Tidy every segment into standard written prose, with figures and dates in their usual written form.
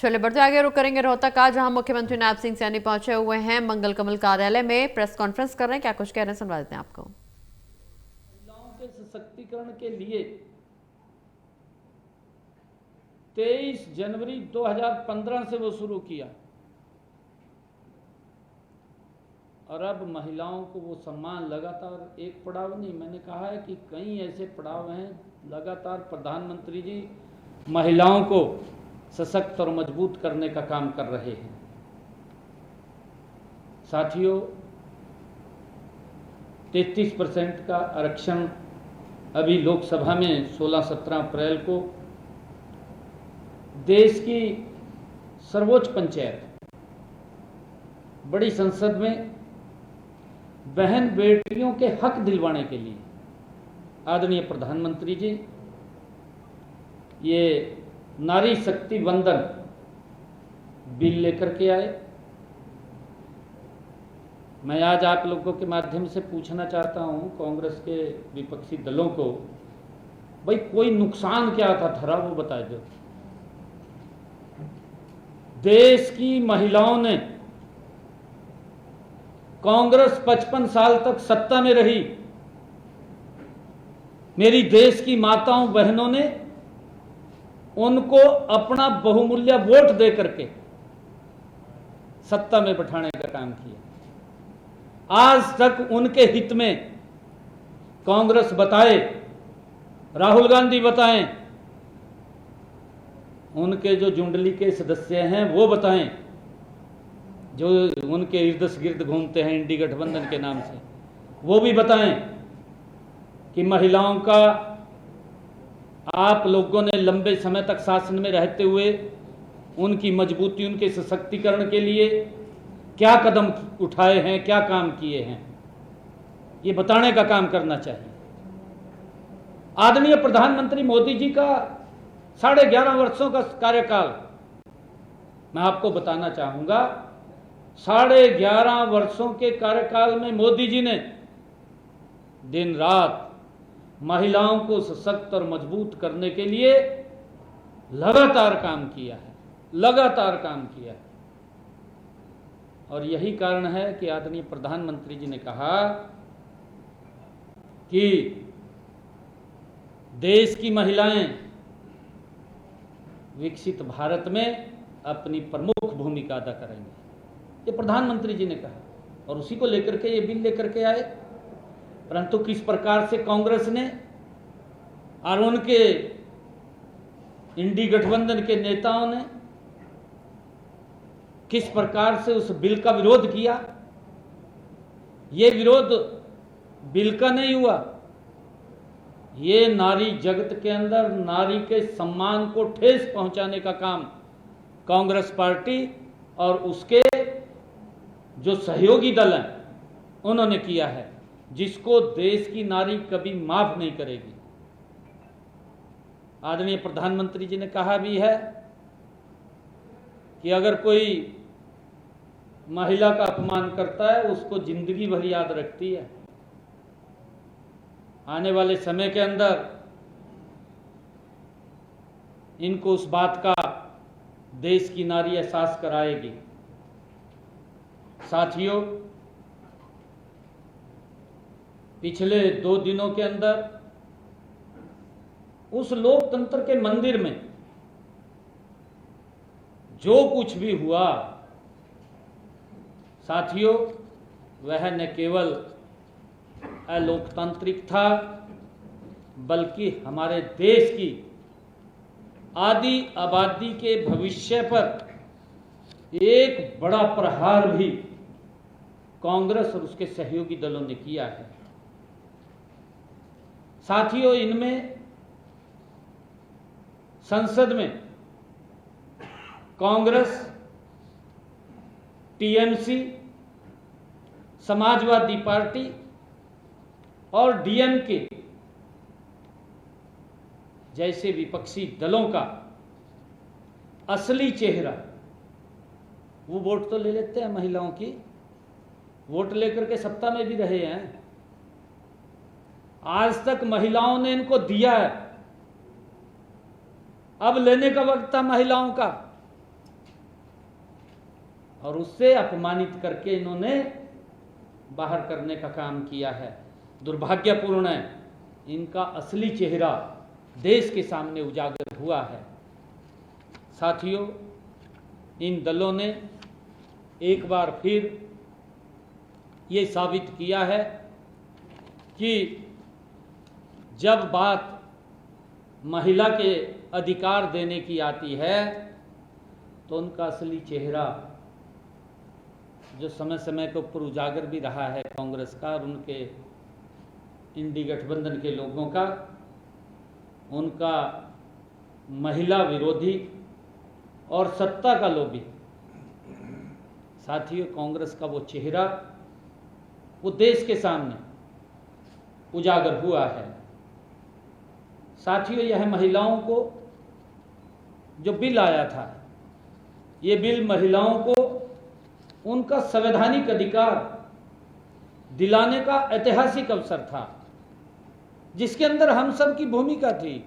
चलिए बढ़ते आगे रुक करेंगे रोहतक का, जहां मुख्यमंत्री नायब सिंह सैनी पहुंचे हुए हैं मंगल कमल कार्यालय में, प्रेस कॉन्फ्रेंस कर रहे हैं। क्या कुछ कह रहे हैं सुनवा देते हैं आपको। महिलाओं के सशक्तिकरण के लिए 23 जनवरी 2015 से वो शुरू किया और अब महिलाओं को वो सम्मान लगातार, एक पड़ाव नहीं, मैंने कहा है कि कई ऐसे पड़ाव हैं, लगातार प्रधानमंत्री जी महिलाओं को सशक्त और मजबूत करने का काम कर रहे हैं। साथियों, 33% का आरक्षण अभी लोकसभा में 16-17 अप्रैल को देश की सर्वोच्च पंचायत बड़ी संसद में बहन बेटियों के हक दिलवाने के लिए आदरणीय प्रधानमंत्री जी ये नारी शक्ति वंदन बिल लेकर के आए। मैं आज आप लोगों के माध्यम से पूछना चाहता हूं कांग्रेस के विपक्षी दलों को, भाई कोई नुकसान क्या था धरा वो बता दो। देश की महिलाओं ने, कांग्रेस 55 साल तक सत्ता में रही, मेरी देश की माताओं बहनों ने उनको अपना बहुमूल्य वोट दे करके सत्ता में बैठाने का काम किया। आज तक उनके हित में कांग्रेस बताए, राहुल गांधी बताएं, उनके जो जुंडली के सदस्य हैं वो बताएं, जो उनके इर्द गिर्द घूमते हैं इंडी गठबंधन के नाम से, वो भी बताएं कि महिलाओं का आप लोगों ने लंबे समय तक शासन में रहते हुए उनकी मजबूती, उनके सशक्तिकरण के लिए क्या कदम उठाए हैं, क्या काम किए हैं, ये बताने का काम करना चाहिए। आदरणीय प्रधानमंत्री मोदी जी का 11.5 वर्षों का कार्यकाल, मैं आपको बताना चाहूंगा, 11.5 वर्षों के कार्यकाल में मोदी जी ने दिन रात महिलाओं को सशक्त और मजबूत करने के लिए लगातार काम किया है, लगातार काम किया है। और यही कारण है कि आदरणीय प्रधानमंत्री जी ने कहा कि देश की महिलाएं विकसित भारत में अपनी प्रमुख भूमिका अदा करेंगी, ये प्रधानमंत्री जी ने कहा और उसी को लेकर के ये बिल लेकर के आए। परंतु किस प्रकार से कांग्रेस ने और उनके इंडी गठबंधन के नेताओं ने किस प्रकार से उस बिल का विरोध किया, ये विरोध बिल का नहीं हुआ, ये नारी जगत के अंदर नारी के सम्मान को ठेस पहुंचाने का काम कांग्रेस पार्टी और उसके जो सहयोगी दल हैं उन्होंने किया है, जिसको देश की नारी कभी माफ नहीं करेगी। आदरणीय प्रधानमंत्री जी ने कहा भी है कि अगर कोई महिला का अपमान करता है उसको जिंदगी भर याद रखती है। आने वाले समय के अंदर इनको उस बात का देश की नारी एहसास कराएगी। साथियों, पिछले 2 दिनों के अंदर उस लोकतंत्र के मंदिर में जो कुछ भी हुआ, साथियों, वह न केवल अलोकतांत्रिक था बल्कि हमारे देश की आदि आबादी के भविष्य पर एक बड़ा प्रहार भी कांग्रेस और उसके सहयोगी दलों ने किया है। साथियों, इनमें संसद में कांग्रेस, टीएमसी, समाजवादी पार्टी और डीएमके जैसे विपक्षी दलों का असली चेहरा, वो वोट तो ले लेते हैं महिलाओं की, वोट लेकर के सत्ता में भी रहे हैं, आज तक महिलाओं ने इनको दिया है, अब लेने का वक्त था महिलाओं का। और उससे अपमानित करके इन्होंने बाहर करने का काम किया है। दुर्भाग्यपूर्ण है, इनका असली चेहरा देश के सामने उजागर हुआ है। साथियों, इन दलों ने एक बार फिर ये साबित किया है कि जब बात महिला के अधिकार देने की आती है तो उनका असली चेहरा, जो समय समय के ऊपर उजागर भी रहा है कांग्रेस का और उनके इंडी गठबंधन के लोगों का, उनका महिला विरोधी और सत्ता का लोभी। साथियों, कांग्रेस का वो चेहरा वो देश के सामने उजागर हुआ है। साथियों, यह महिलाओं को जो बिल आया था, ये बिल महिलाओं को उनका संवैधानिक अधिकार दिलाने का ऐतिहासिक अवसर था, जिसके अंदर हम सब की भूमिका थी।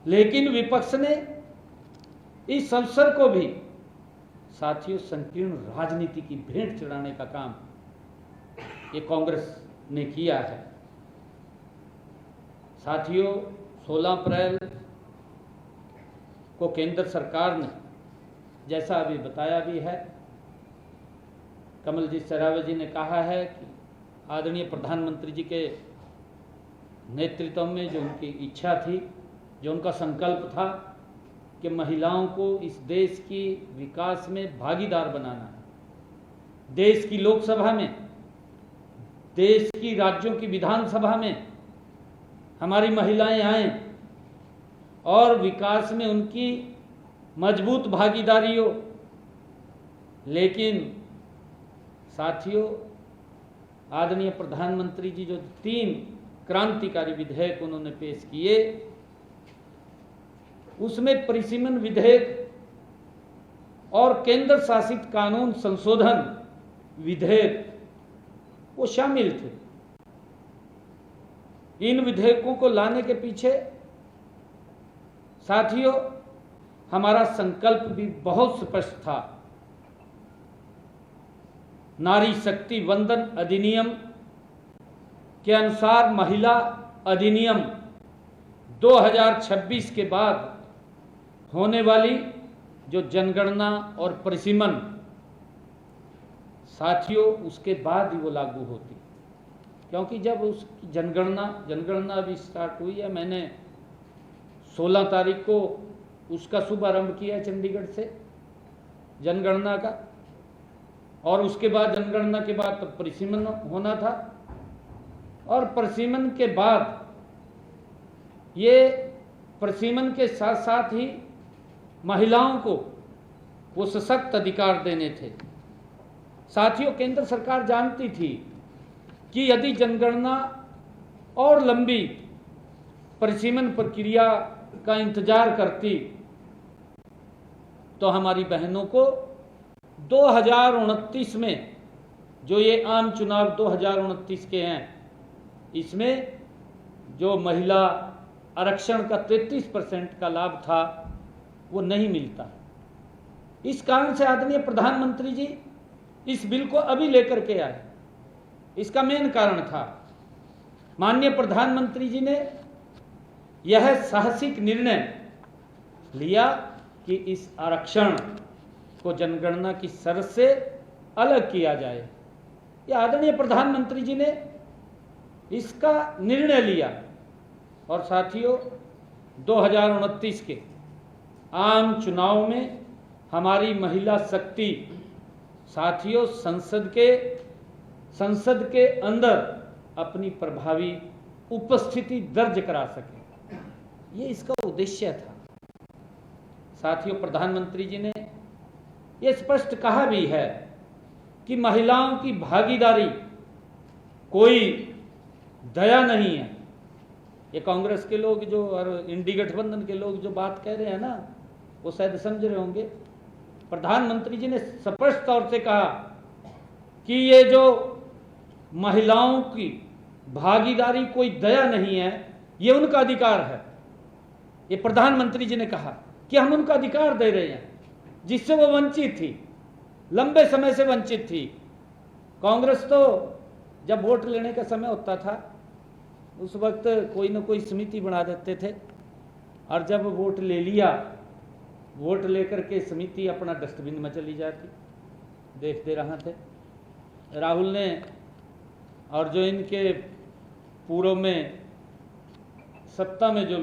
लेकिन विपक्ष ने इस अवसर को भी साथियों संकीर्ण राजनीति की भेंट चढ़ाने का काम ये कांग्रेस ने किया है। साथियों, 16 अप्रैल को केंद्र सरकार ने, जैसा अभी बताया भी है, कमलजीत सरावत जी ने कहा है कि आदरणीय प्रधानमंत्री जी के नेतृत्व में जो उनकी इच्छा थी, जो उनका संकल्प था कि महिलाओं को इस देश की विकास में भागीदार बनाना है। देश की लोकसभा में, देश की राज्यों की विधानसभा में हमारी महिलाएं आएं और विकास में उनकी मजबूत भागीदारी हो। लेकिन साथियों, आदरणीय प्रधानमंत्री जी जो 3 क्रांतिकारी विधेयक उन्होंने पेश किए, उसमें परिसीमन विधेयक और केंद्र शासित कानून संशोधन विधेयक वो शामिल थे। इन विधेयकों को लाने के पीछे साथियों हमारा संकल्प भी बहुत स्पष्ट था। नारी शक्ति वंदन अधिनियम के अनुसार महिला अधिनियम 2026 के बाद होने वाली जो जनगणना और परिसीमन, साथियों उसके बाद ही वो लागू होती, क्योंकि जब उसकी जनगणना अभी स्टार्ट हुई है। मैंने 16 तारीख को उसका शुभारंभ किया चंडीगढ़ से जनगणना का, और उसके बाद जनगणना के बाद तो परिसीमन होना था, और परिसीमन के बाद ये परिसीमन के साथ साथ ही महिलाओं को वो सशक्त अधिकार देने थे। साथियों, केंद्र सरकार जानती थी कि यदि जनगणना और लंबी परिसीमन प्रक्रिया का इंतजार करती तो हमारी बहनों को 2029 में, जो ये आम चुनाव 2029 के हैं, इसमें जो महिला आरक्षण का 33% का लाभ था वो नहीं मिलता। इस कारण से आदरणीय प्रधानमंत्री जी इस बिल को अभी लेकर के आए। इसका मेन कारण था, माननीय प्रधानमंत्री जी ने यह साहसिक निर्णय लिया कि इस आरक्षण को जनगणना की शर्त से अलग किया जाए। यह आदरणीय प्रधानमंत्री जी ने इसका निर्णय लिया, और साथियों 2029 के आम चुनाव में हमारी महिला शक्ति साथियों संसद के अंदर अपनी प्रभावी उपस्थिति दर्ज करा सके, ये इसका उद्देश्य था। साथियों, प्रधानमंत्री जी ने यह स्पष्ट कहा भी है कि महिलाओं की भागीदारी कोई दया नहीं है। ये कांग्रेस के लोग जो और इंडी गठबंधन के लोग जो बात कह रहे हैं ना, वो शायद समझ रहे होंगे। प्रधानमंत्री जी ने स्पष्ट तौर से कहा कि ये जो महिलाओं की भागीदारी कोई दया नहीं है, ये उनका अधिकार है। ये प्रधानमंत्री जी ने कहा कि हम उनका अधिकार दे रहे हैं। जिससे वो वंचित थी, लंबे समय से वंचित थी। कांग्रेस तो जब वोट लेने का समय होता था उस वक्त कोई ना कोई समिति बना देते थे, और जब वोट ले लिया, वोट लेकर के समिति अपना डस्टबिन में चली जाती, देखते रहे थे। राहुल ने और जो इनके पूर्व में सत्ता में जो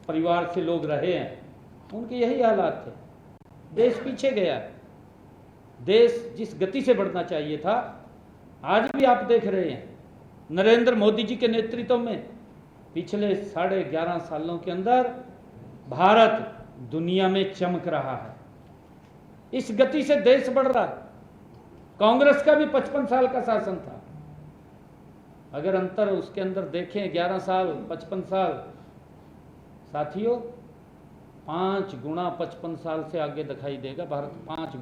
परिवार से लोग रहे हैं, उनके यही हालात थे। देश पीछे गया। देश जिस गति से बढ़ना चाहिए था, आज भी आप देख रहे हैं नरेंद्र मोदी जी के नेतृत्व में पिछले 11.5 सालों के अंदर भारत दुनिया में चमक रहा है। इस गति से देश बढ़ रहा है। कांग्रेस का भी 55 साल का शासन था। अगर अंतर उसके अंदर देखें 11 साल 55 साल, साथियों 5 गुना 55 साल से आगे दिखाई देगा भारत। 5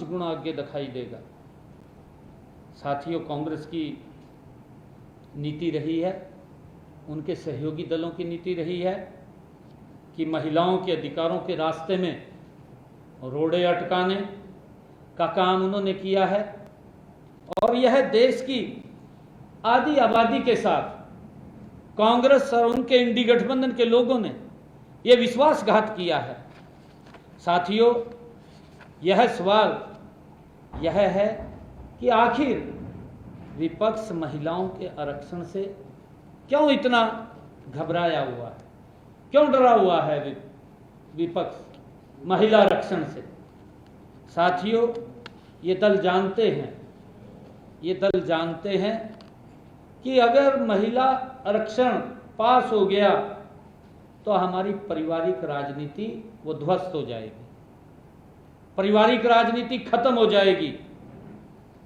गुना आगे दिखाई देगा। साथियों, कांग्रेस की नीति रही है, उनके सहयोगी दलों की नीति रही है कि महिलाओं के अधिकारों के रास्ते में रोड़े अटकाने का काम उन्होंने किया है। और यह देश की आधी आबादी के साथ कांग्रेस और उनके इंडी गठबंधन के लोगों ने यह विश्वासघात किया है। साथियों, यह सवाल यह है कि आखिर विपक्ष महिलाओं के आरक्षण से क्यों इतना घबराया हुआ है, क्यों डरा हुआ है विपक्ष महिला आरक्षण से। साथियों, ये दल जानते हैं कि अगर महिला आरक्षण पास हो गया तो हमारी पारिवारिक राजनीति वो ध्वस्त हो जाएगी, पारिवारिक राजनीति खत्म हो जाएगी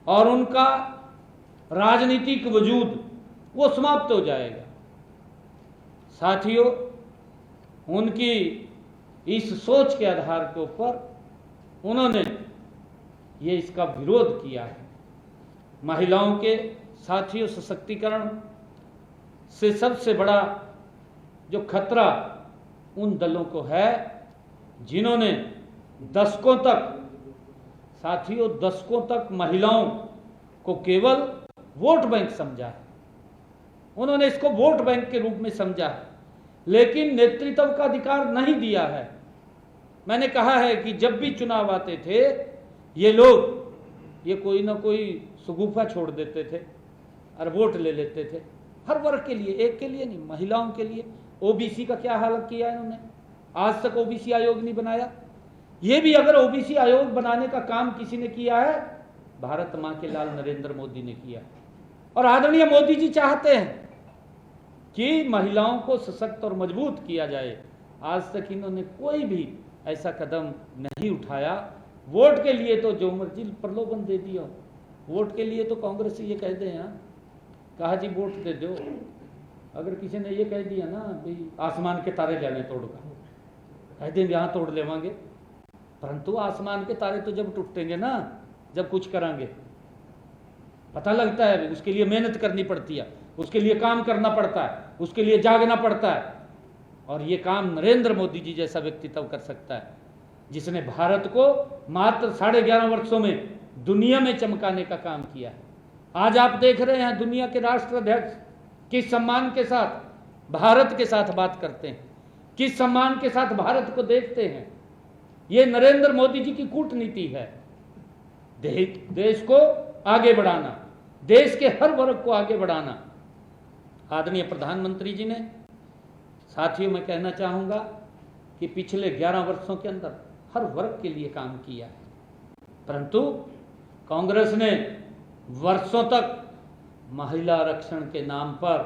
और उनका राजनीतिक वजूद वो समाप्त हो जाएगा। साथियों, उनकी इस सोच के आधार के ऊपर उन्होंने ये इसका विरोध किया है। महिलाओं के साथियों सशक्तिकरण से सबसे बड़ा जो खतरा उन दलों को है जिन्होंने दशकों तक महिलाओं को केवल वोट बैंक समझा है। उन्होंने इसको वोट बैंक के रूप में समझा है, लेकिन नेतृत्व का अधिकार नहीं दिया है। मैंने कहा है कि जब भी चुनाव आते थे ये लोग ये कोई ना कोई शगुफा छोड़ देते थे और वोट ले लेते थे। हर वर्ग के लिए, एक के लिए नहीं, महिलाओं के लिए। ओबीसी का क्या हालत किया इन्होंने, आज तक ओबीसी आयोग नहीं बनाया। ये भी अगर ओबीसी आयोग बनाने का काम किसी ने किया है, भारत मां के लाल नरेंद्र मोदी ने किया। और आदरणीय मोदी जी चाहते हैं कि महिलाओं को सशक्त और मजबूत किया जाए। आज तक इन्होंने कोई भी ऐसा कदम नहीं उठाया। वोट के लिए तो जो मर्जी प्रलोभन दे दिया। वोट के लिए तो कांग्रेस ये कह दे, कहा जी वोट दे दो। अगर किसी ने ये कह दिया ना भाई आसमान के तारे लेने तोड़कर, कह देंगे हाँ तोड़ लेवांगे, परंतु आसमान के तारे तो जब टूटेंगे ना, जब कुछ करेंगे पता लगता है। उसके लिए मेहनत करनी पड़ती है, उसके लिए काम करना पड़ता है, उसके लिए जागना पड़ता है। और ये काम नरेंद्र मोदी जी जैसा व्यक्तित्व कर सकता है, जिसने भारत को मात्र 11.5 वर्षों में दुनिया में चमकाने का काम किया है। आज आप देख रहे हैं दुनिया के राष्ट्राध्यक्ष किस सम्मान के साथ भारत के साथ बात करते हैं, किस सम्मान के साथ भारत को देखते हैं। ये नरेंद्र मोदी जी की कूटनीति है। देश को आगे बढ़ाना, देश के हर वर्ग को आगे बढ़ाना। आदरणीय प्रधानमंत्री जी ने, साथियों मैं कहना चाहूंगा कि पिछले 11 वर्षों के अंदर हर वर्ग के लिए काम किया है, परंतु कांग्रेस ने वर्षों तक महिला आरक्षण के नाम पर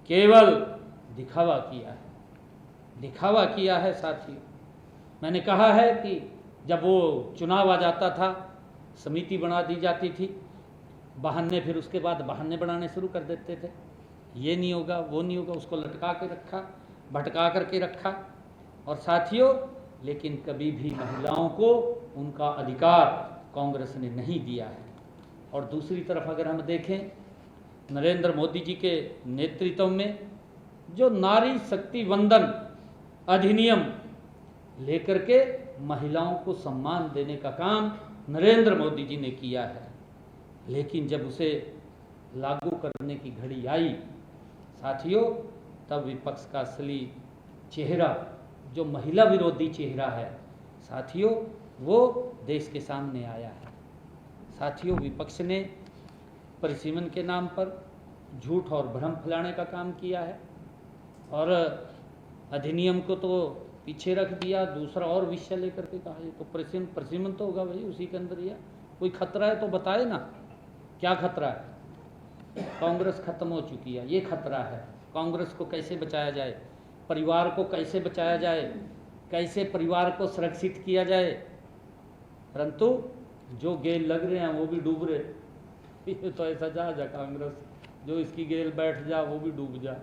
केवल दिखावा किया है। साथियों, मैंने कहा है कि जब वो चुनाव आ जाता था, समिति बना दी जाती थी, बहाने, फिर उसके बाद बहाने बनाने शुरू कर देते थे। ये नहीं होगा, वो नहीं होगा, उसको लटका के रखा, भटका करके रखा। और साथियों, लेकिन कभी भी महिलाओं को उनका अधिकार कांग्रेस ने नहीं दिया है। और दूसरी तरफ अगर हम देखें, नरेंद्र मोदी जी के नेतृत्व में जो नारी शक्ति वंदन अधिनियम लेकर के महिलाओं को सम्मान देने का काम नरेंद्र मोदी जी ने किया है। लेकिन जब उसे लागू करने की घड़ी आई साथियों, तब विपक्ष का असली चेहरा, जो महिला विरोधी चेहरा है साथियों, वो देश के सामने आया है। साथियों, विपक्ष ने परिसीमन के नाम पर झूठ और भ्रम फैलाने का काम किया है और अधिनियम को तो पीछे रख दिया, दूसरा और विषय लेकर के कहा ये तो परिसीमन तो होगा भाई, उसी के अंदर या कोई खतरा है तो बताए ना, क्या खतरा है? कांग्रेस खत्म हो चुकी है, ये खतरा है। कांग्रेस को कैसे बचाया जाए, परिवार को कैसे बचाया जाए, कैसे परिवार को सुरक्षित किया जाए, परंतु जो गेल लग रहे हैं वो भी डूब रहे। ये तो ऐसा जहाज है कांग्रेस, जो इसकी गेल बैठ जा वो भी डूब जा,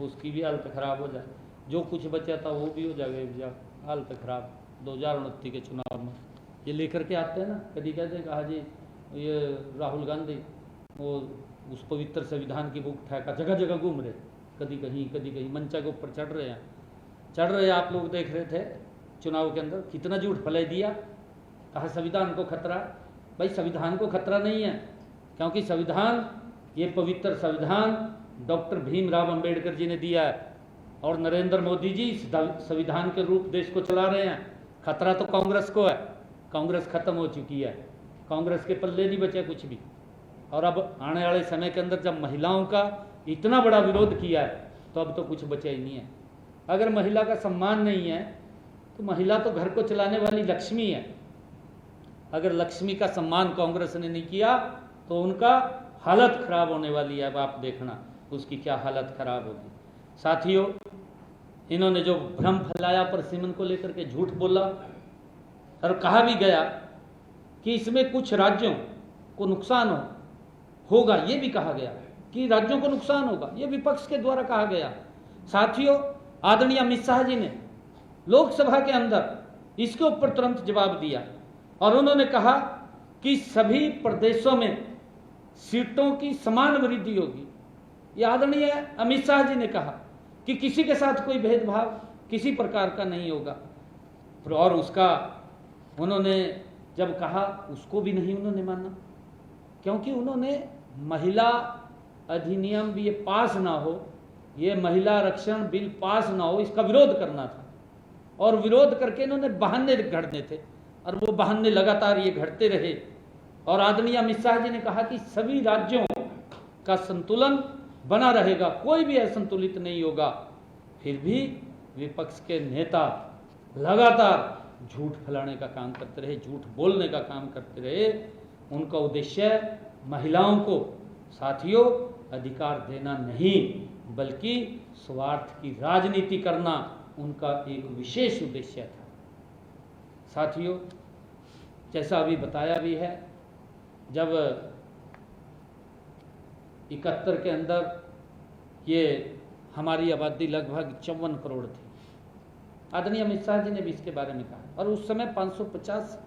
उसकी भी हालत खराब हो जाए, जो कुछ बचा था वो भी हो जाएगा हालत खराब। 2029 के चुनाव में ये लेकर के आते हैं ना, कभी कहते हैं कहा जी ये राहुल गांधी वो उस पवित्र संविधान की बुक ठेका जगह जगह घूम रहे, कभी कहीं मंचा के ऊपर चढ़ रहे हैं। आप लोग देख रहे थे चुनाव के अंदर कितना झूठ फैला दिया, कहा संविधान को खतरा। भाई संविधान को खतरा नहीं है, क्योंकि संविधान, ये पवित्र संविधान डॉक्टर भीमराव अंबेडकर जी ने दिया है और नरेंद्र मोदी जी संविधान के रूप देश को चला रहे हैं। खतरा तो कांग्रेस को है, कांग्रेस खत्म हो चुकी है, कांग्रेस के पल्ले नहीं बचे कुछ भी। और अब आने वाले समय के अंदर जब महिलाओं का इतना बड़ा विरोध किया है तो अब तो कुछ बचा ही नहीं है। अगर महिला का सम्मान नहीं है तो महिला तो घर को चलाने वाली लक्ष्मी है, अगर लक्ष्मी का सम्मान कांग्रेस ने नहीं किया तो उनका हालत खराब होने वाली है। अब आप देखना उसकी क्या हालत खराब होगी। साथियों, इन्होंने जो भ्रम फैलाया परिसीमन को लेकर के, झूठ बोला और कहा भी गया कि इसमें कुछ राज्यों को नुकसान होगा, ये भी कहा गया कि राज्यों को नुकसान होगा, ये विपक्ष के द्वारा कहा गया। साथियों, आदरणीय अमित शाह जी ने लोकसभा के अंदर इसके ऊपर तुरंत जवाब दिया और उन्होंने कहा कि सभी प्रदेशों में सीटों की समान वृद्धि होगी। ये आदरणीय अमित शाह जी ने कहा कि किसी के साथ कोई भेदभाव किसी प्रकार का नहीं होगा। और उसका उन्होंने जब कहा उसको भी नहीं उन्होंने माना, क्योंकि उन्होंने महिला अधिनियम भी ये पास ना हो, ये महिला आरक्षण बिल पास ना हो, इसका विरोध करना था। और विरोध करके इन्होंने बहाने घड़ने थे और वो बहाने लगातार ये घड़ते रहे। और आदरणीय अमित शाह जी ने कहा कि सभी राज्यों का संतुलन बना रहेगा, कोई भी असंतुलित नहीं होगा। फिर भी विपक्ष के नेता लगातार झूठ फैलाने का काम करते रहे, झूठ बोलने का काम करते रहे। उनका उद्देश्य महिलाओं को साथियों अधिकार देना नहीं, बल्कि स्वार्थ की राजनीति करना उनका एक विशेष उद्देश्य था। साथियों, जैसा अभी बताया भी है, जब 71 के अंदर ये हमारी आबादी लगभग 54 करोड़ थी, आदरणीय अमित शाह जी ने भी इसके बारे में कहा, और उस समय 550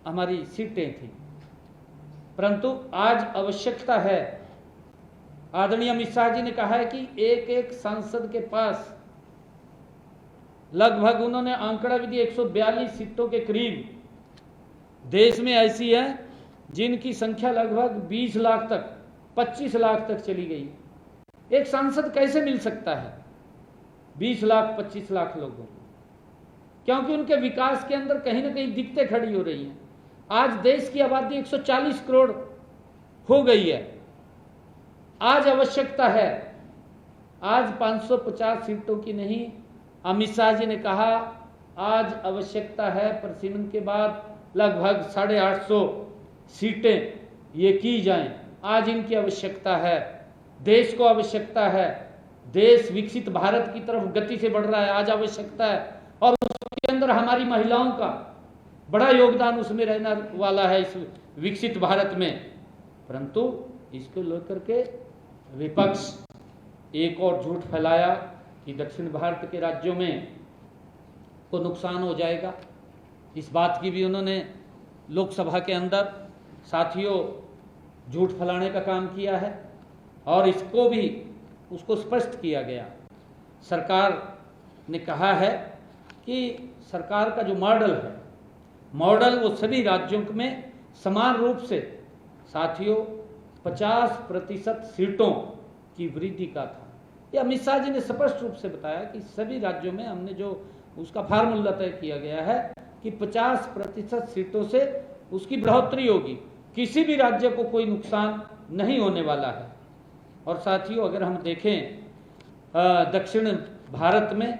हमारी सीटें थी। परंतु आज आवश्यकता है, आदरणीय अमित शाह जी ने कहा है कि एक एक सांसद के पास लगभग, उन्होंने आंकड़ा भी दिया, 142 सीटों के करीब देश में ऐसी है जिनकी संख्या लगभग 20 लाख तक, 25 लाख तक चली गई। एक सांसद कैसे मिल सकता है 20 लाख 25 लाख लोगों को? क्योंकि उनके विकास के अंदर कहीं ना कहीं दिक्कतें खड़ी हो रही हैं। आज देश की आबादी 140 करोड़ हो गई है। आज आवश्यकता है, आज 550 सीटों की नहीं, अमित शाह जी ने कहा आज आवश्यकता है परिसीमन के बाद लगभग 850 सीटें ये की जाएं। आज इनकी आवश्यकता है, देश को आवश्यकता है, देश विकसित भारत की तरफ गति से बढ़ रहा है, आज आवश्यकता है। और उसके अंदर हमारी महिलाओं का बड़ा योगदान उसमें रहने वाला है, इस विकसित भारत में। परंतु इसको लेकर के विपक्ष एक और झूठ फैलाया कि दक्षिण भारत के राज्यों में को नुकसान हो जाएगा। इस बात की भी उन्होंने लोकसभा के अंदर साथियों झूठ फैलाने का काम किया है और इसको भी उसको स्पष्ट किया गया। सरकार ने कहा है कि सरकार का जो मॉडल वो सभी राज्यों में समान रूप से साथियों 50% सीटों की वृद्धि का था। ये अमित शाह जी ने स्पष्ट रूप से बताया कि सभी राज्यों में हमने जो उसका फार्मूला तय किया गया है कि 50% सीटों से उसकी बढ़ोतरी होगी, किसी भी राज्य को कोई नुकसान नहीं होने वाला है। और साथियों अगर हम देखें दक्षिण भारत में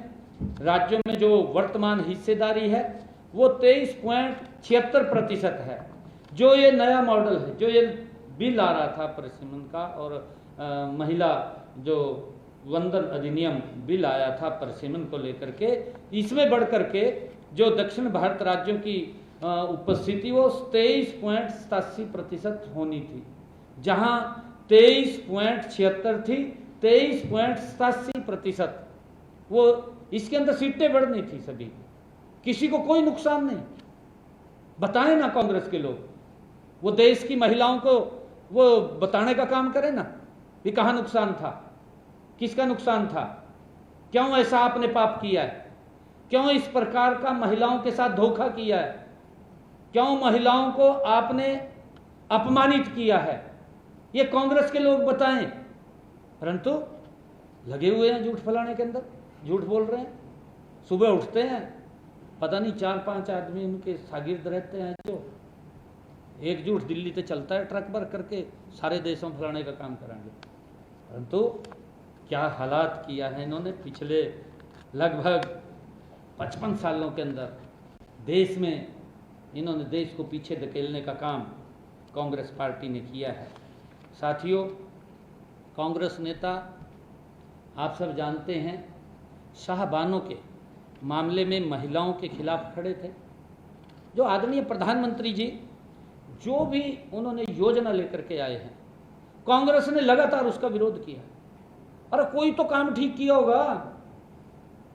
राज्यों में जो वर्तमान हिस्सेदारी है वो 23.76% है। जो ये नया मॉडल है, जो ये बिल आ रहा था परिसीमन का और महिला जो वंदन अधिनियम बिल आया था परिसीमन को लेकर के, इसमें बढ़ करके जो दक्षिण भारत राज्यों की उपस्थिति वो 23.87% होनी थी, जहां 23.76 थी, 23.87%। वो इसके अंदर सीटें बढ़नी थी सभी, किसी को कोई नुकसान नहीं। बताएं ना कांग्रेस के लोग, वो देश की महिलाओं को वो बताने का काम करें ना कि कहां नुकसान था, किसका नुकसान था, क्यों ऐसा आपने पाप किया है, क्यों इस प्रकार का महिलाओं के साथ धोखा किया है, क्यों महिलाओं को आपने अपमानित किया है, ये कांग्रेस के लोग बताएं। परंतु लगे हुए हैं झूठ फैलाने के अंदर, झूठ बोल रहे हैं। सुबह उठते हैं, पता नहीं 4-5 आदमी उनके शागिर्द रहते हैं जो एक झूठ दिल्ली से चलता है ट्रक भर करके सारे देशों में फैलाने का काम कराएंगे। परंतु क्या हालात किया है इन्होंने पिछले लगभग 55 सालों के अंदर देश में, इन्होंने देश को पीछे धकेलने का काम कांग्रेस पार्टी ने किया है। साथियों कांग्रेस नेता आप सब जानते हैं शाहबानों के मामले में महिलाओं के खिलाफ खड़े थे। जो आदरणीय प्रधानमंत्री जी जो भी उन्होंने योजना लेकर के आए हैं, कांग्रेस ने लगातार उसका विरोध किया। अरे कोई तो काम ठीक किया होगा,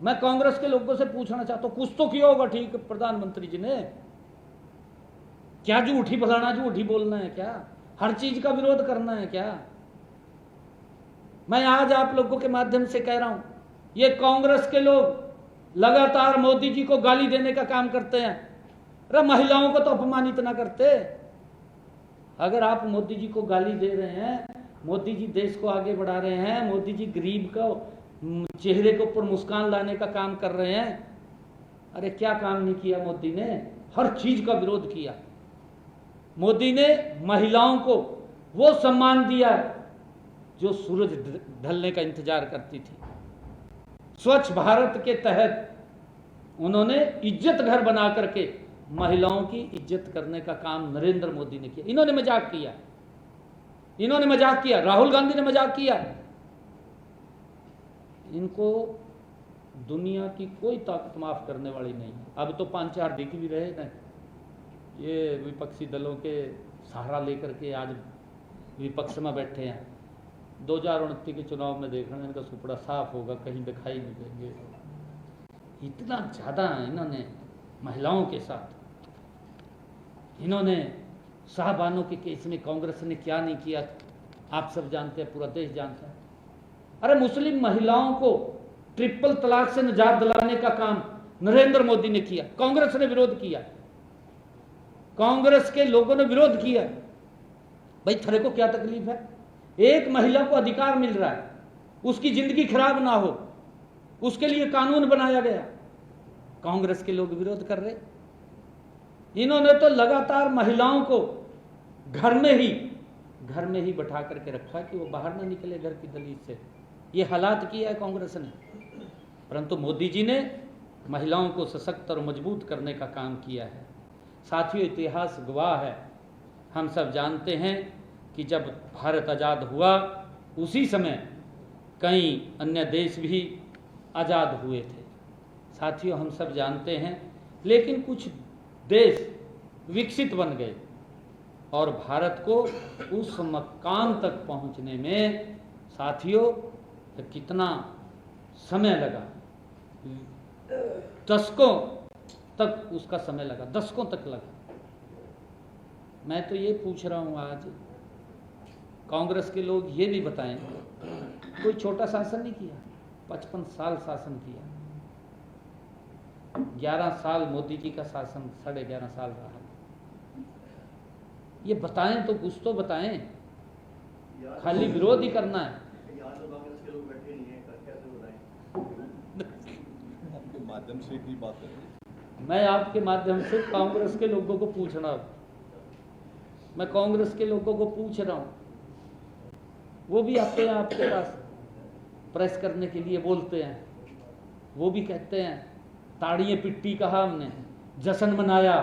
मैं कांग्रेस के लोगों से पूछना चाहता हूं, कुछ तो किया होगा ठीक प्रधानमंत्री जी ने। क्या झूठी फलाना झूठी बोलना है क्या, हर चीज का विरोध करना है क्या? मैं आज आप लोगों के माध्यम से कह रहा हूं, ये कांग्रेस के लोग लगातार मोदी जी को गाली देने का काम करते हैं। अरे महिलाओं को तो अपमानित ना करते। अगर आप मोदी जी को गाली दे रहे हैं, मोदी जी देश को आगे बढ़ा रहे हैं, मोदी जी गरीब को चेहरे के ऊपर मुस्कान लाने का काम कर रहे हैं, अरे क्या काम नहीं किया मोदी ने? हर चीज का विरोध किया। मोदी ने महिलाओं को वो सम्मान दिया जो सूरज ढलने का इंतजार करती थी। स्वच्छ भारत के तहत उन्होंने इज्जत घर बना करके महिलाओं की इज्जत करने का काम नरेंद्र मोदी ने किया। इन्होंने मजाक किया, इन्होंने मजाक किया, राहुल गांधी ने मजाक किया। इनको दुनिया की कोई ताकत माफ करने वाली नहीं। अब तो 5-4 दिख भी रहे हैं, ये विपक्षी दलों के सहारा लेकर के आज विपक्ष में बैठे हैं। 2029 के चुनाव में देखना इनका सुपड़ा साफ होगा, कहीं दिखाई नहीं देंगे। इतना ज्यादा इन्होंने महिलाओं के साथ, इन्होंने शाहबानों के केस में कांग्रेस ने क्या नहीं किया आप सब जानते हैं, पूरा देश जानता है। अरे मुस्लिम महिलाओं को ट्रिपल तलाक से निजात दिलाने का काम नरेंद्र मोदी ने किया, कांग्रेस ने विरोध किया, कांग्रेस के लोगों ने विरोध किया। भाई थरे को क्या तकलीफ है? एक महिला को अधिकार मिल रहा है, उसकी जिंदगी खराब ना हो, उसके लिए कानून बनाया गया, कांग्रेस के लोग विरोध कर रहे। इन्होंने तो लगातार महिलाओं को घर में ही बैठा करके रखा कि वो बाहर ना निकले घर की दलील से। ये हालात किया है कांग्रेस ने। परंतु मोदी जी ने महिलाओं को सशक्त और मजबूत करने का काम किया है। साथियों इतिहास गवाह है, हम सब जानते हैं कि जब भारत आज़ाद हुआ उसी समय कई अन्य देश भी आज़ाद हुए थे। साथियों हम सब जानते हैं, लेकिन कुछ देश विकसित बन गए और भारत को उस मकाम तक पहुंचने में साथियों कितना समय लगा, दशकों तक उसका समय लगा, दशकों तक लगा। मैं तो ये पूछ रहा हूं आज, कांग्रेस के लोग ये भी बताएं, कोई छोटा शासन नहीं किया, 55 साल शासन किया। 11 साल मोदी जी का शासन 11.5 साल रहा। ये बताएं तो कुछ तो बताएं, खाली विरोध ही करना है। आपके माध्यम से भी बात करें। मैं आपके माध्यम से कांग्रेस के लोगों को पूछ रहा हूँ, मैं कांग्रेस के लोगों को पूछ रहा हूँ, वो भी आते हैं आपके पास प्रेस करने के लिए, बोलते हैं, वो भी कहते हैं ताड़ियाँ पिट्टी कहा हमने, जश्न मनाया।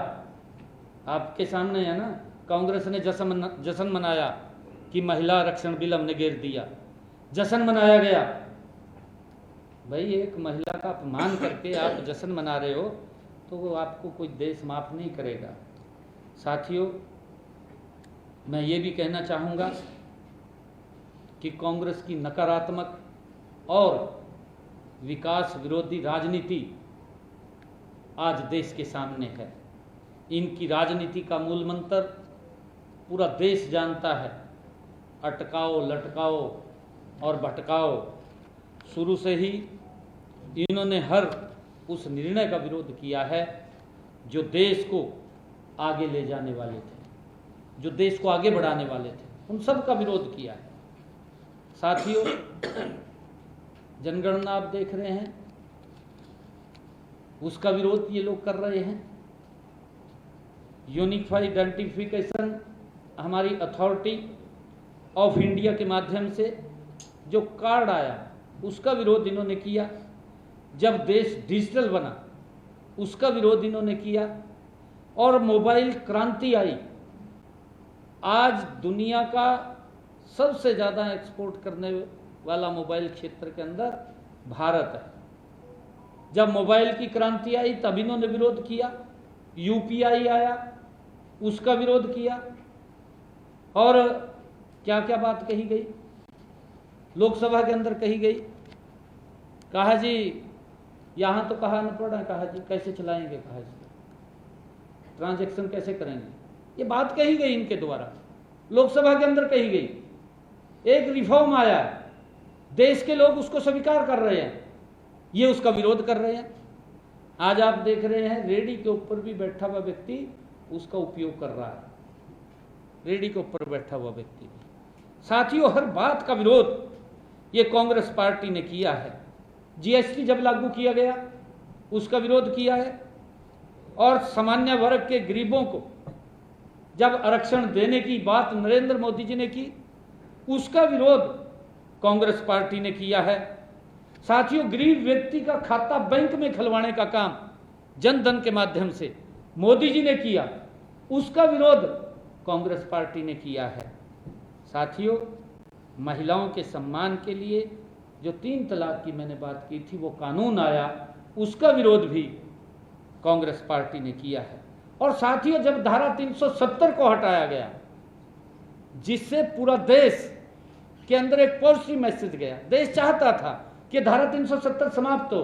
आपके सामने है ना, कांग्रेस ने जश्न मनाया कि महिला आरक्षण बिल हमने गिर दिया, जश्न मनाया गया। भाई एक महिला का अपमान करके आप जश्न मना रहे हो तो वो आपको कोई देश माफ नहीं करेगा। साथियों, मैं ये भी कहना चाहूँगा कि कांग्रेस की नकारात्मक और विकास विरोधी राजनीति आज देश के सामने है। इनकी राजनीति का मूल मंत्र पूरा देश जानता है, अटकाओ, लटकाओ और भटकाओ। शुरू से ही इन्होंने हर उस निर्णय का विरोध किया है जो देश को आगे ले जाने वाले थे, जो देश को आगे बढ़ाने वाले थे, उन सब का विरोध किया है। साथियों, जनगणना आप देख रहे हैं, उसका विरोध ये लोग कर रहे हैं। यूनिफाइड आइडेंटिफिकेशन हमारी अथॉरिटी ऑफ इंडिया के माध्यम से जो कार्ड आया उसका विरोध इन्होंने किया। जब देश डिजिटल बना उसका विरोध इन्होंने किया। और मोबाइल क्रांति आई, आज दुनिया का सबसे ज़्यादा एक्सपोर्ट करने वाला मोबाइल क्षेत्र के अंदर भारत है। जब मोबाइल की क्रांति आई तब इन्होंने विरोध किया। यूपीआई आया, उसका विरोध किया। और क्या क्या बात कही गई, लोकसभा के अंदर कही गई, कहा जी यहाँ तो कहा न पड़ा, कहा जी कैसे चलाएंगे, कहा जी ट्रांजैक्शन कैसे करेंगे, ये बात कही गई इनके द्वारा, लोकसभा के अंदर कही गई। एक रिफॉर्म आया, देश के लोग उसको स्वीकार कर रहे हैं, ये उसका विरोध कर रहे हैं। आज आप देख रहे हैं रेडी के ऊपर भी बैठा हुआ व्यक्ति उसका उपयोग कर रहा है, रेडी के ऊपर बैठा हुआ व्यक्ति। साथियों, हर बात का विरोध ये कांग्रेस पार्टी ने किया है। जीएसटी जब लागू किया गया उसका विरोध किया है, और सामान्य वर्ग के गरीबों को जब आरक्षण देने की बात नरेंद्र मोदी जी ने की उसका विरोध कांग्रेस पार्टी ने किया है। साथियों, गरीब व्यक्ति का खाता बैंक में खुलवाने का काम जन धन के माध्यम से मोदी जी ने किया, उसका विरोध कांग्रेस पार्टी ने किया है। साथियों, महिलाओं के सम्मान के लिए जो 3 तलाक की मैंने बात की थी वो कानून आया, उसका विरोध भी कांग्रेस पार्टी ने किया है। और साथियों, जब धारा 370 को हटाया गया जिससे पूरा देश के अंदर एक पॉजिटिव मैसेज गया, देश चाहता था कि धारा 370 समाप्त हो,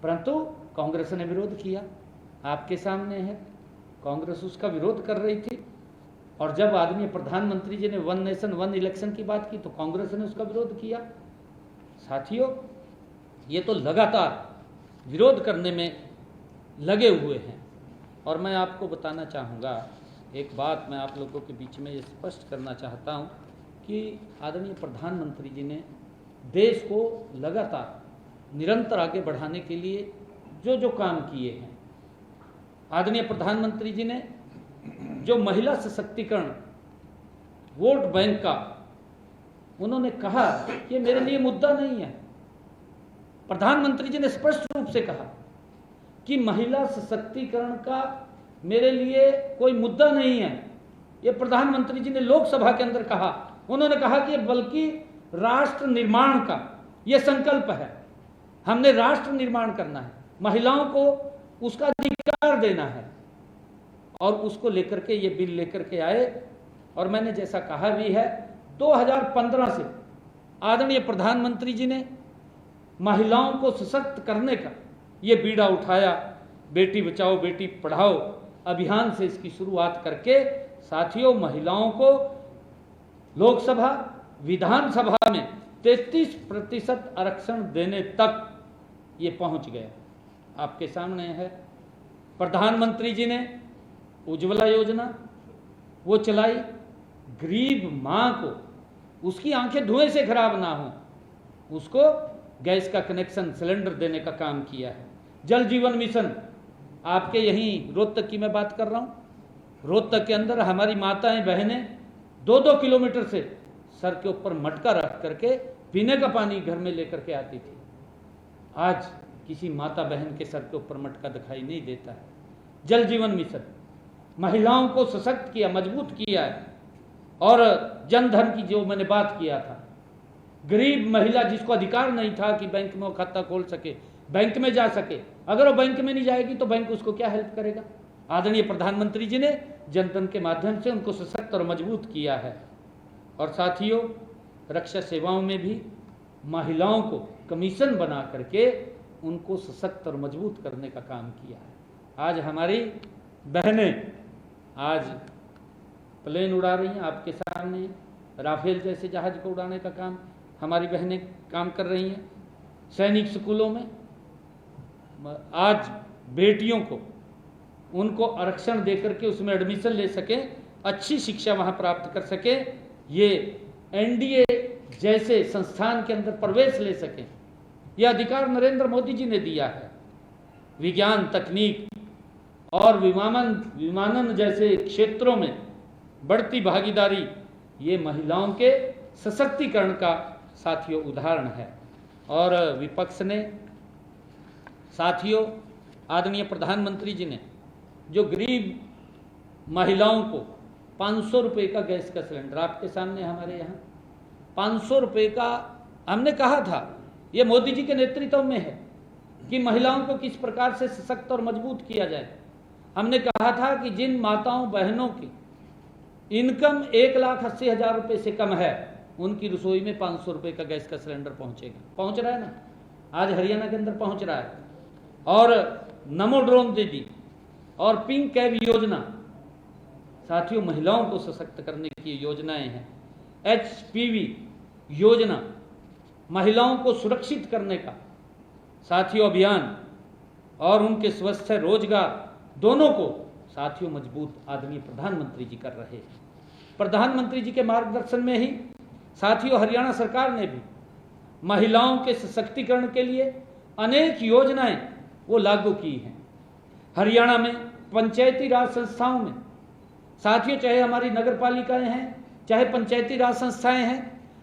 परंतु कांग्रेस ने विरोध किया। आपके सामने है, कांग्रेस उसका विरोध कर रही थी। और जब आदरणीय प्रधानमंत्री जी ने 1 नेशन 1 इलेक्शन की बात की तो कांग्रेस ने उसका विरोध किया। साथियों, ये तो लगातार विरोध करने में लगे हुए हैं। और मैं आपको बताना चाहूँगा, एक बात मैं आप लोगों के बीच में ये स्पष्ट करना चाहता हूँ कि आदरणीय प्रधानमंत्री जी ने देश को लगातार निरंतर आगे बढ़ाने के लिए जो जो काम किए हैं, आदरणीय प्रधानमंत्री जी ने जो महिला सशक्तिकरण, वोट बैंक का उन्होंने कहा कि मेरे लिए मुद्दा नहीं है। प्रधानमंत्री जी ने स्पष्ट रूप से कहा कि महिला सशक्तिकरण का मेरे लिए कोई मुद्दा नहीं है। ये प्रधानमंत्री जी ने लोकसभा के अंदर कहा। उन्होंने कहा कि बल्कि राष्ट्र निर्माण का ये संकल्प है, हमने राष्ट्र निर्माण करना है, महिलाओं को उसका अधिकार देना है, और उसको लेकर के ये बिल लेकर के आए। और मैंने जैसा कहा भी है, 2015 से आदरणीय प्रधानमंत्री जी ने महिलाओं को सशक्त करने का ये बीड़ा उठाया। बेटी बचाओ बेटी पढ़ाओ अभियान से इसकी शुरुआत करके साथियों, महिलाओं को लोकसभा विधानसभा में 33% आरक्षण देने तक ये पहुंच गया। आपके सामने है प्रधानमंत्री जी ने उज्ज्वला योजना वो चलाई, गरीब माँ को उसकी आंखें धुएं से खराब ना हो उसको गैस का कनेक्शन सिलेंडर देने का काम किया है। जल जीवन मिशन, आपके यहीं रोहतक की मैं बात कर रहा हूँ, रोहतक के अंदर हमारी माताएं बहनें 2-2 किलोमीटर से सर के ऊपर मटका रख करके पीने का पानी घर में लेकर के आती थी। आज किसी माता बहन के सर के ऊपर मटका दिखाई नहीं देता है। जल जीवन मिशन महिलाओं को सशक्त किया, मजबूत किया है। और जन धन की जो मैंने बात किया था, गरीब महिला जिसको अधिकार नहीं था कि बैंक में वो खाता खोल सके, बैंक में जा सके, अगर वो बैंक में नहीं जाएगी तो बैंक उसको क्या हेल्प करेगा। आदरणीय प्रधानमंत्री जी ने जन धन के माध्यम से उनको सशक्त और मजबूत किया है। और साथियों, रक्षा सेवाओं में भी महिलाओं को कमीशन बना करके उनको सशक्त और मजबूत करने का काम किया है। आज हमारी बहनें आज प्लेन उड़ा रही हैं, आपके सामने राफेल जैसे जहाज को उड़ाने का काम हमारी बहनें काम कर रही हैं। सैनिक स्कूलों में आज बेटियों को उनको आरक्षण देकर के उसमें एडमिशन ले सके, अच्छी शिक्षा वहाँ प्राप्त कर सके, ये एनडीए जैसे संस्थान के अंदर प्रवेश ले सके, यह अधिकार नरेंद्र मोदी जी ने दिया है। विज्ञान, तकनीक और विमानन जैसे क्षेत्रों में बढ़ती भागीदारी, ये महिलाओं के सशक्तिकरण का साथियों उदाहरण है। और विपक्ष ने साथियों, आदरणीय प्रधानमंत्री जी ने जो गरीब महिलाओं को 500 रुपये का गैस का सिलेंडर, आपके सामने हमारे यहाँ 500 रुपये का, हमने कहा था ये मोदी जी के नेतृत्व में है कि महिलाओं को किस प्रकार से सशक्त और मजबूत किया जाए। हमने कहा था कि जिन माताओं बहनों की इनकम 1,80,000 रुपये से कम है, उनकी रसोई में 500 रुपये का गैस का सिलेंडर पहुंचेगा। पहुंच रहा है ना, आज हरियाणा के अंदर पहुंच रहा है। और नमो ड्रोन दीदी और पिंक कैब योजना, साथियों महिलाओं को सशक्त करने की योजनाएं हैं। HPV योजना, महिलाओं को सुरक्षित करने का साथियों अभियान, और उनके स्वस्थ रोजगार दोनों को साथियों मजबूत आदरणीय प्रधानमंत्री जी कर रहे हैं। प्रधानमंत्री जी के मार्गदर्शन में ही साथियों हरियाणा सरकार ने भी महिलाओं के सशक्तिकरण के लिए अनेक योजनाएं वो लागू की हैं। हरियाणा में पंचायती राज संस्थाओं में साथियों, चाहे हमारी नगर पालिकाएं हैं, चाहे पंचायती राज संस्थाएं हैं,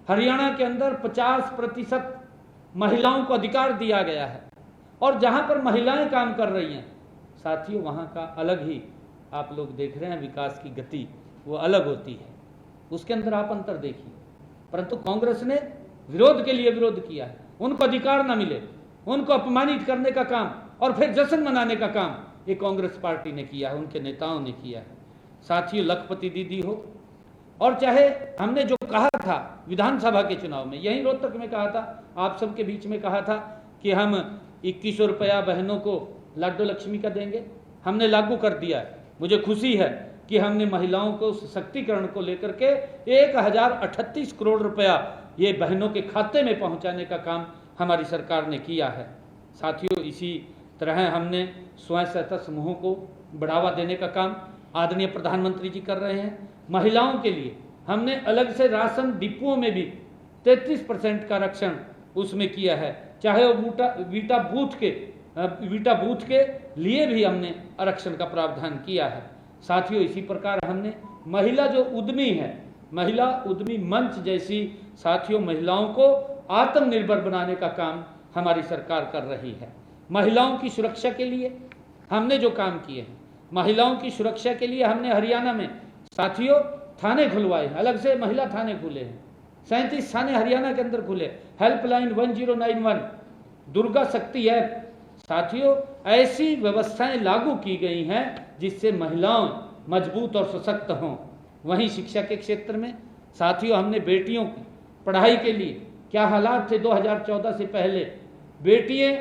हरियाणा के अंदर 50% महिलाओं को अधिकार दिया गया है। और जहां पर महिलाएं काम कर रही हैं साथियों, वहां का अलग ही आप लोग देख रहे हैं, विकास की गति वो अलग होती है, उसके अंदर आप अंतर देखिए। परंतु कांग्रेस ने विरोध के लिए विरोध किया है, उनको अधिकार ना मिले, उनको अपमानित करने का काम और फिर जश्न मनाने का काम ये कांग्रेस पार्टी ने किया है, उनके नेताओं ने किया है। साथियों, लखपति दीदी हो, और चाहे हमने जो कहा था विधानसभा के चुनाव में, यही रोहतक में कहा था, आप सबके बीच में कहा था कि हम 2100 रुपया बहनों को लाडो लक्ष्मी का देंगे, हमने लागू कर दिया है। मुझे खुशी है कि हमने महिलाओं को सशक्तिकरण को लेकर के 1038 करोड़ रुपया ये बहनों के खाते में पहुंचाने का काम हमारी सरकार ने किया है। साथियों, इसी तरह हमने स्वयं सहायता समूहों को बढ़ावा देने का काम आदरणीय प्रधानमंत्री जी कर रहे हैं। महिलाओं के लिए हमने अलग से राशन डिपुओं में भी 33% का आरक्षण उसमें किया है, चाहे वो वीटा बूथ के लिए भी हमने आरक्षण का प्रावधान किया है। साथियों, इसी प्रकार हमने महिला जो उद्यमी है, महिला उद्यमी मंच जैसी साथियों महिलाओं को आत्मनिर्भर बनाने का काम हमारी सरकार कर रही है। महिलाओं की सुरक्षा के लिए हमने जो काम किए हैं, महिलाओं की सुरक्षा के लिए हमने हरियाणा में साथियों थाने खुलवाए हैं, अलग से महिला थाने खुले हैं, 37 थाने हरियाणा के अंदर खुले, हेल्पलाइन 1091, दुर्गा शक्ति ऐप। साथियों, ऐसी व्यवस्थाएं लागू की गई हैं जिससे महिलाएं मजबूत और सशक्त हों। वहीं शिक्षा के क्षेत्र में साथियों हमने बेटियों की पढ़ाई के लिए, क्या हालात थे 2014 से पहले, बेटियां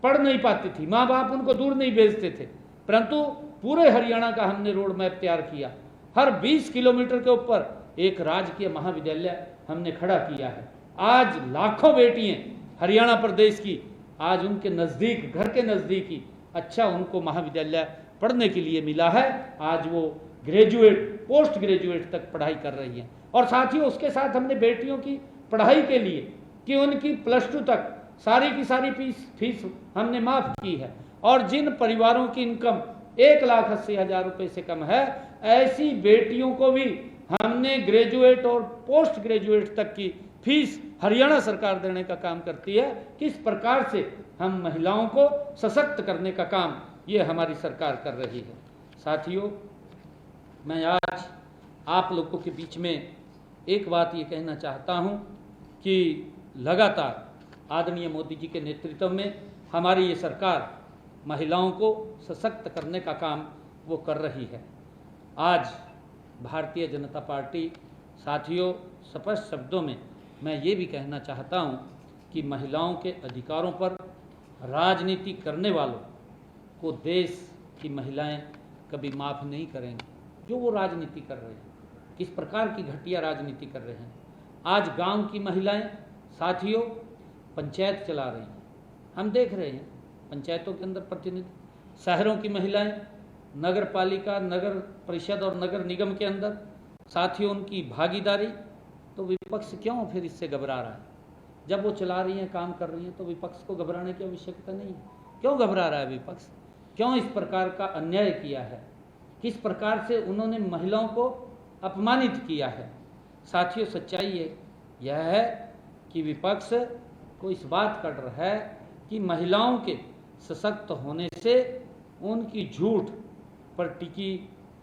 पढ़ नहीं पाती थी, माँ बाप उनको दूर नहीं भेजते थे, परंतु पूरे हरियाणा का हमने रोड मैप तैयार किया। हर 20 किलोमीटर के ऊपर एक राजकीय महाविद्यालय हमने खड़ा किया है। आज लाखों बेटियां हरियाणा प्रदेश की आज उनके नज़दीक, घर के नज़दीक ही अच्छा उनको महाविद्यालय पढ़ने के लिए मिला है। आज वो ग्रेजुएट, पोस्ट ग्रेजुएट तक पढ़ाई कर रही हैं। और साथ ही उसके साथ हमने बेटियों की पढ़ाई के लिए कि उनकी +2 तक सारी की सारी फीस हमने माफ़ की है। और जिन परिवारों की इनकम 1,80,000 रुपये से कम है, ऐसी बेटियों को भी हमने ग्रेजुएट और पोस्ट ग्रेजुएट तक की फीस हरियाणा सरकार देने का काम करती है। किस प्रकार से हम महिलाओं को सशक्त करने का काम ये हमारी सरकार कर रही है। साथियों, मैं आज आप लोगों के बीच में एक बात ये कहना चाहता हूँ कि लगातार आदरणीय मोदी जी के नेतृत्व में हमारी ये सरकार महिलाओं को सशक्त करने का काम वो कर रही है। आज भारतीय जनता पार्टी, साथियों, स्पष्ट शब्दों में मैं ये भी कहना चाहता हूँ कि महिलाओं के अधिकारों पर राजनीति करने वालों को देश की महिलाएं कभी माफ़ नहीं करेंगी। जो वो राजनीति कर रहे हैं, किस प्रकार की घटिया राजनीति कर रहे हैं। आज गांव की महिलाएं, साथियों, पंचायत चला रही हैं, हम देख रहे हैं पंचायतों के अंदर प्रतिनिधि। शहरों की महिलाएं नगर पालिका, नगर परिषद और नगर निगम के अंदर, साथियों, उनकी भागीदारी। तो विपक्ष क्यों फिर इससे घबरा रहा है? जब वो चला रही हैं, काम कर रही हैं, तो विपक्ष को घबराने की आवश्यकता नहीं है। क्यों घबरा रहा है विपक्ष? क्यों इस प्रकार का अन्याय किया है? किस प्रकार से उन्होंने महिलाओं को अपमानित किया है? साथियों, सच्चाई यह है कि विपक्ष को इस बात का डर है कि महिलाओं के सशक्त होने से उनकी झूठ पर टिकी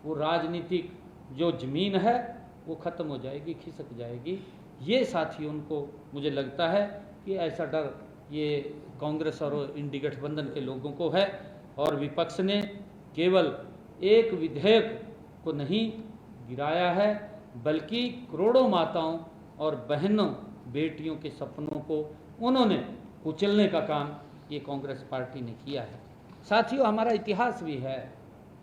वो राजनीतिक जो जमीन है वो खत्म हो जाएगी, खिसक जाएगी। ये साथी उनको, मुझे लगता है कि ऐसा डर ये कांग्रेस और इंडी गठबंधन के लोगों को है। और विपक्ष ने केवल एक विधेयक को नहीं गिराया है, बल्कि करोड़ों माताओं और बहनों, बेटियों के सपनों को उन्होंने कुचलने का काम ये कांग्रेस पार्टी ने किया है। साथियों, हमारा इतिहास भी है,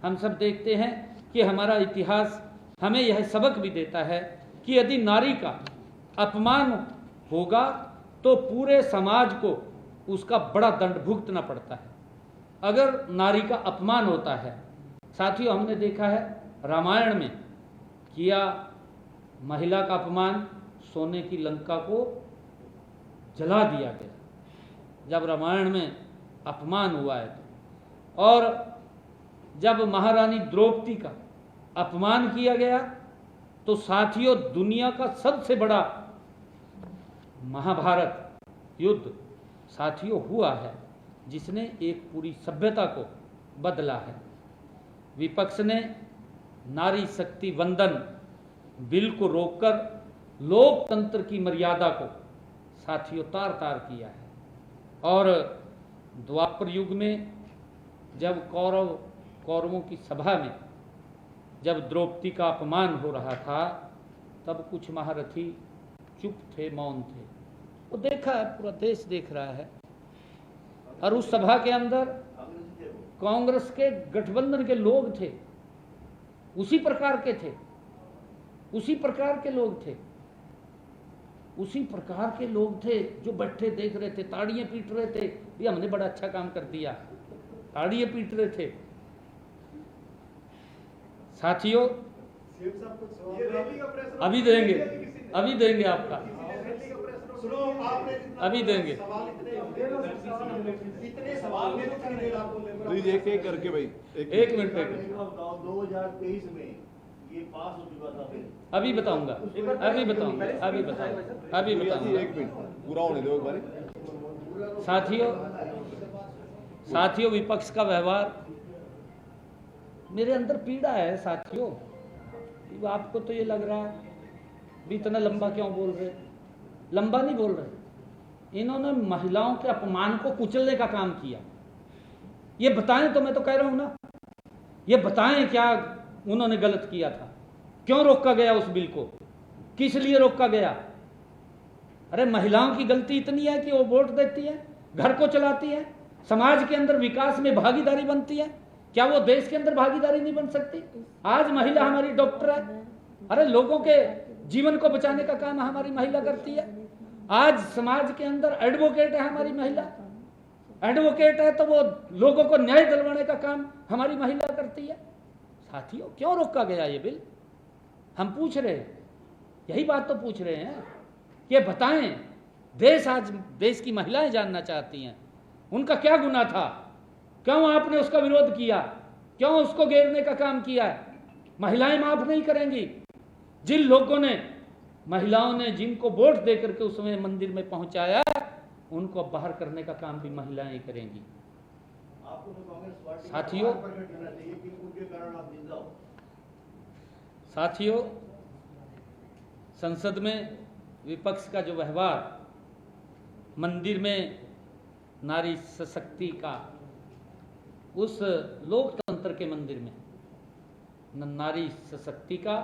हम सब देखते हैं कि हमारा इतिहास हमें यह सबक भी देता है कि यदि नारी का अपमान होगा तो पूरे समाज को उसका बड़ा दंड भुगतना पड़ता है। अगर नारी का अपमान होता है, साथियों, हमने देखा है रामायण में किया महिला का अपमान, सोने की लंका को जला दिया गया जब रामायण में अपमान हुआ है। और जब महारानी द्रौपदी का अपमान किया गया तो साथियों, दुनिया का सबसे बड़ा महाभारत युद्ध साथियों हुआ है, जिसने एक पूरी सभ्यता को बदला है। विपक्ष ने नारी शक्ति वंदन बिल को रोककर लोकतंत्र की मर्यादा को साथियों तार तार किया है। और द्वापर युग में जब कौरवों की सभा में जब द्रौपदी का अपमान हो रहा था, तब कुछ महारथी चुप थे, मौन थे। वो देखा है, पूरा देश देख रहा है। और उस सभा के अंदर कांग्रेस के गठबंधन के लोग थे, उसी प्रकार के थे, उसी प्रकार के लोग थे, उसी प्रकार के लोग थे जो बैठे देख रहे थे, ताड़ियां पीट रहे थे, ये हमने बड़ा अच्छा काम कर दिया, ताड़ियां पीट रहे थे। साथियों, अभी देंगे, अभी देंगे आपका, अभी देंगे। प्लीज एक एक करके भाई, एक मिनट। 2023 में ये पास हो चुका था। अभी बताऊंगा, अभी बताऊंगा, अभी बताऊंगा, अभी बताऊंगा। एक मिनट पूरा होने दो एक बार। साथियों, विपक्ष का व्यवहार मेरे अंदर पीड़ा है। साथियों, आपको तो ये लग रहा है भी इतना लंबा क्यों बोल रहे? लंबा नहीं बोल रहे, इन्होंने महिलाओं के अपमान को कुचलने का काम किया। ये बताएं तो, मैं तो कह रहा हूं ना, ये बताएं क्या उन्होंने गलत किया था, क्यों रोका गया उस बिल को, किस लिए रोका गया? अरे महिलाओं की गलती इतनी है कि वो वोट देती है, घर को चलाती है, समाज के अंदर विकास में भागीदारी बनती है। क्या वो देश के अंदर भागीदारी नहीं बन सकती? आज महिला हमारी डॉक्टर है, अरे लोगों के जीवन को बचाने का काम हमारी महिला करती है। आज समाज के अंदर एडवोकेट है हमारी महिला, एडवोकेट है तो वो लोगों को न्याय दिलवाने का काम हमारी महिला करती है। साथियों, क्यों रोका गया ये बिल? हम पूछ रहे हैं, यही बात तो पूछ रहे हैं। ये बताएं, आज देश की महिलाएं जानना चाहती हैं, उनका क्या गुनाह था, क्यों आपने उसका विरोध किया, क्यों उसको घेरने का काम किया है? महिलाएं माफ नहीं करेंगी। जिन लोगों ने, महिलाओं ने जिनको वोट देकर के उसमें मंदिर में पहुंचाया, उनको बाहर करने का काम भी महिलाएं करेंगी। आपको तो कांग्रेस पार्टी साथियों, का प्रकट करना चाहिए कि उनके कारण आप जिंदा हो। साथियों, संसद में विपक्ष का जो व्यवहार, मंदिर में नारी सशक्ति का, उस लोकतंत्र के मंदिर में नारी सशक्ति का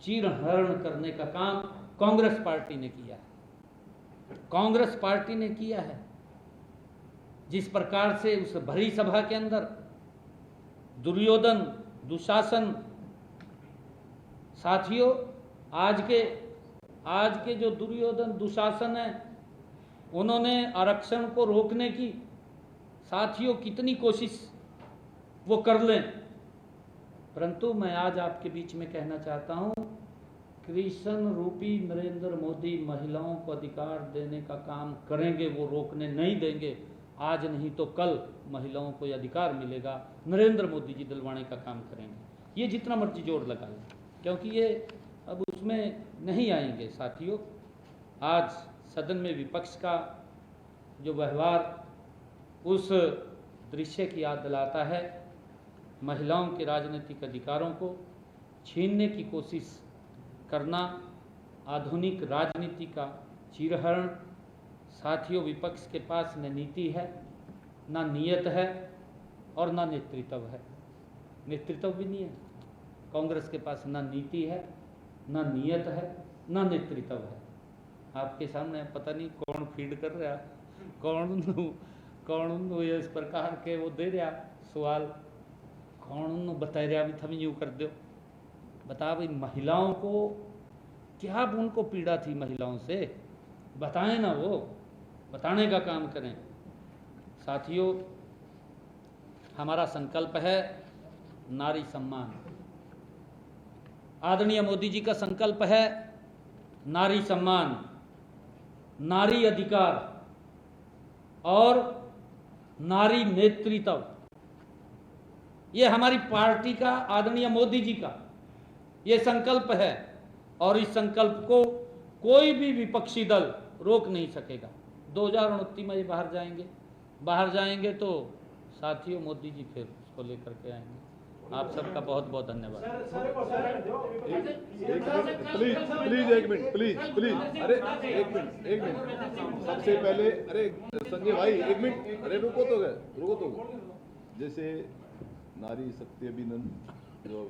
चीरहरण करने का काम कांग्रेस पार्टी ने किया है। कांग्रेस पार्टी ने किया है। जिस प्रकार से उस भरी सभा के अंदर दुर्योधन, दुशासन, साथियों, आज के जो दुर्योधन दुशासन है, उन्होंने आरक्षण को रोकने की, साथियों, कितनी कोशिश वो कर लें, परंतु मैं आज आपके बीच में कहना चाहता हूं, कृष्ण रूपी नरेंद्र मोदी महिलाओं को अधिकार देने का काम करेंगे, वो रोकने नहीं देंगे। आज नहीं तो कल महिलाओं को यह अधिकार मिलेगा। नरेंद्र मोदी जी दिलवाने का काम करेंगे। ये जितना मर्जी जोर लगा लें, क्योंकि ये अब उसमें नहीं आएंगे। साथियों, आज सदन में विपक्ष का जो व्यवहार उस दृश्य की याद दिलाता है। महिलाओं के राजनीतिक अधिकारों को छीनने की कोशिश करना आधुनिक राजनीति का चीरहरण। साथियों, विपक्ष के पास न नीति है, ना नियत है और ना नेतृत्व है। नेतृत्व भी नहीं है। कांग्रेस के पास ना नीति है, ना नियत है, ना नेतृत्व है। आपके सामने पता नहीं कौन फीड कर रहा, कौन इस प्रकार के वो दे रहा सवाल, कौन बता रहा भी थम यूँ कर दो। बता भाई, महिलाओं को क्या उनको पीड़ा थी, महिलाओं से बताएं ना, वो बताने का काम करें। साथियों, हमारा संकल्प है नारी सम्मान। आदरणीय मोदी जी का संकल्प है नारी सम्मान, नारी अधिकार और नारी नेतृत्व। ये हमारी पार्टी का, आदरणीय मोदी जी का ये संकल्प है और इस संकल्प को कोई भी विपक्षी दल रोक नहीं सकेगा। 2029 में ये बाहर जाएंगे तो साथियों, मोदी जी फिर उसको लेकर के आएंगे। आप सबका बहुत बहुत धन्यवाद। प्लीज एक मिनट, प्लीज, अरे एक मिनट। सबसे पहले, अरे संजय भाई एक मिनट, अरे रुको तो गए। जैसे नारी शक्ति अभियान जो